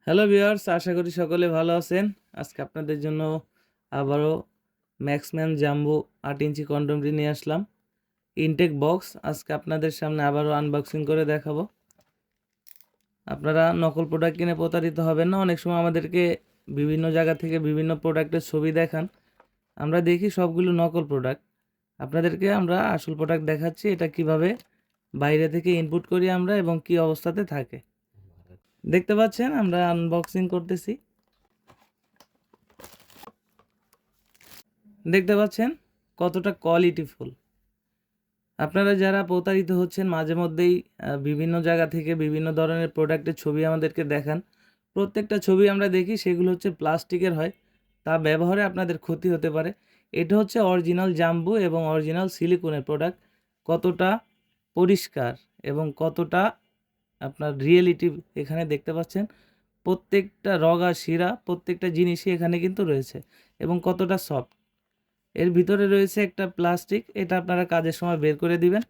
Hello viewers, আশা করি সকলে ভালো আছেন। আজকে আপনাদের জন্য আবারও ম্যাক্সম্যান জাম্বো 8 ইঞ্চি কন্ডমটি নিয়ে আসলাম। ইনটেক বক্স আজকে আপনাদের সামনে আবারও আনবক্সিং করে দেখাবো। আপনারা নকল প্রোডাক্ট কিনে প্রতারিত হবেন না। অনেক সময় আমাদেরকে বিভিন্ন জায়গা থেকে বিভিন্ন প্রোডাক্টের ছবি দেখান, আমরা দেখি সবগুলো নকল প্রোডাক্ট। আপনাদেরকে আমরা আসল প্রোডাক্ট দেখাচ্ছি, এটা কিভাবে বাইরে থেকে ইনপুট করি আমরা এবং কি অবস্থাতে থাকে। দেখতে পাচ্ছেন আমরা আনবক্সিং করতেছি। দেখতে পাচ্ছেন কতটা কোয়ালিটিফুল। আপনারা যারা প্রতারিত হচ্ছেন মাঝে মধ্যেই বিভিন্ন জায়গা থেকে বিভিন্ন ধরনের প্রোডাক্টের ছবি আমাদেরকে দেখান, প্রত্যেকটা ছবি আমরা দেখি সেগুলো হচ্ছে প্লাস্টিকের হয়, তা ব্যবহারে আপনাদের ক্ষতি হতে পারে। এটা হচ্ছে অরিজিনাল জাম্বু এবং অরিজিনাল সিলিকনের প্রোডাক্ট। কতটা পরিষ্কার এবং কতটা আপনার রিয়েলিটি এখানে দেখতে পাচ্ছেন। প্রত্যেকটা রগা শিরা প্রত্যেকটা জিনিসই এখানে কিন্তু রয়েছে এবং কতটা সফট। এর ভিতরে রয়েছে একটা প্লাস্টিক, এটা আপনারা কাজের সময় বের করে দিবেন।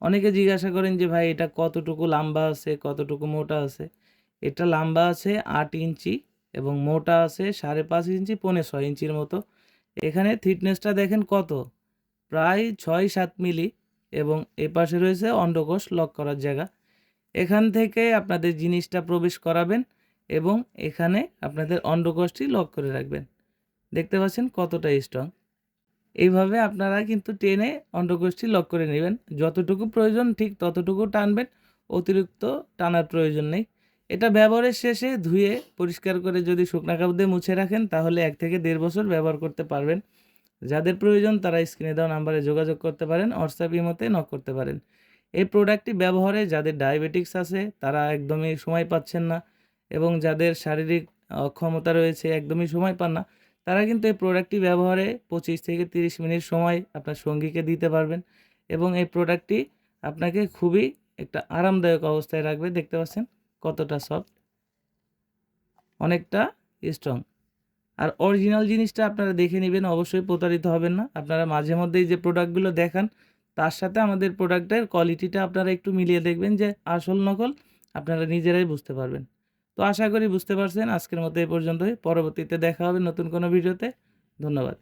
অনেকে জিজ্ঞাসা করেন যে ভাই এটা কতটুকু লম্বা আছে, কতটুকু মোটা আছে। এটা লম্বা আছে 8 ইঞ্চি এবং মোটা আছে 5.5 ইঞ্চি, 6.25 ইঞ্চির মতো। এখানে থিকনেসটা দেখেন কত, প্রায় 6-7 মিলি। এবং এপাশে রয়েছে অন্ডকোষ লক করার জায়গা। এখান থেকে আপনাদের জিনিসটা প্রবেশ করাবেন এবং এখানে আপনাদের অন্ডকোষটি লক করে রাখবেন। দেখতে পাচ্ছেন কতটা স্ট্রং। এইভাবে আপনারা কিন্তু টেনে অন্ডকোষটি লক করে নেবেন। যতটুকু প্রয়োজন ঠিক ততটুকু টানবেন, অতিরিক্ত টানার প্রয়োজন নেই। এটা ব্যবহারের শেষে ধুয়ে পরিষ্কার করে যদি শুকনা কাপড় দিয়ে মুছে রাখেন তাহলে 1 থেকে 1.5 বছর ব্যবহার করতে পারবেন। যাদের প্রয়োজন তারা স্ক্রিনে দেওয়া নাম্বারে যোগাযোগ করতে পারেন, হোয়াটসঅ্যাপ ইমোতে নক করতে পারেন। এই প্রোডাক্টটি ব্যবহারে যাদের ডায়াবেটিক্স আছে তারা একদমই সময় পাচ্ছেন না এবং যাদের শারীরিক অক্ষমতা রয়েছে একদমই সময় পান না, তারা কিন্তু এই প্রোডাক্টটি ব্যবহারে 25 থেকে 30 মিনিট সময় আপনার সঙ্গীকে দিতে পারবেন এবং এই প্রোডাক্টটি আপনাকে খুবই একটা আরামদায়ক অবস্থায় রাখবে। দেখতে পাচ্ছেন কতটা সফট, অনেকটা স্ট্রং। আর অরিজিনাল জিনিসটা আপনারা দেখে নেবেন, অবশ্যই প্রতারিত হবেন না। আপনারা মাঝে মধ্যেই যে প্রোডাক্টগুলো দেখান তার সাথে আমাদের প্রোডাক্টের কোয়ালিটিটা আপনারা একটু মিলিয়ে দেখবেন যে আসল নকল আপনারা নিজেরাই বুঝতে পারবেন। তো আশা করি বুঝতে পারছেন। আজকের মতো এই পর্যন্তই, পরবর্তীতে দেখা হবে নতুন কোনো ভিডিওতে। ধন্যবাদ।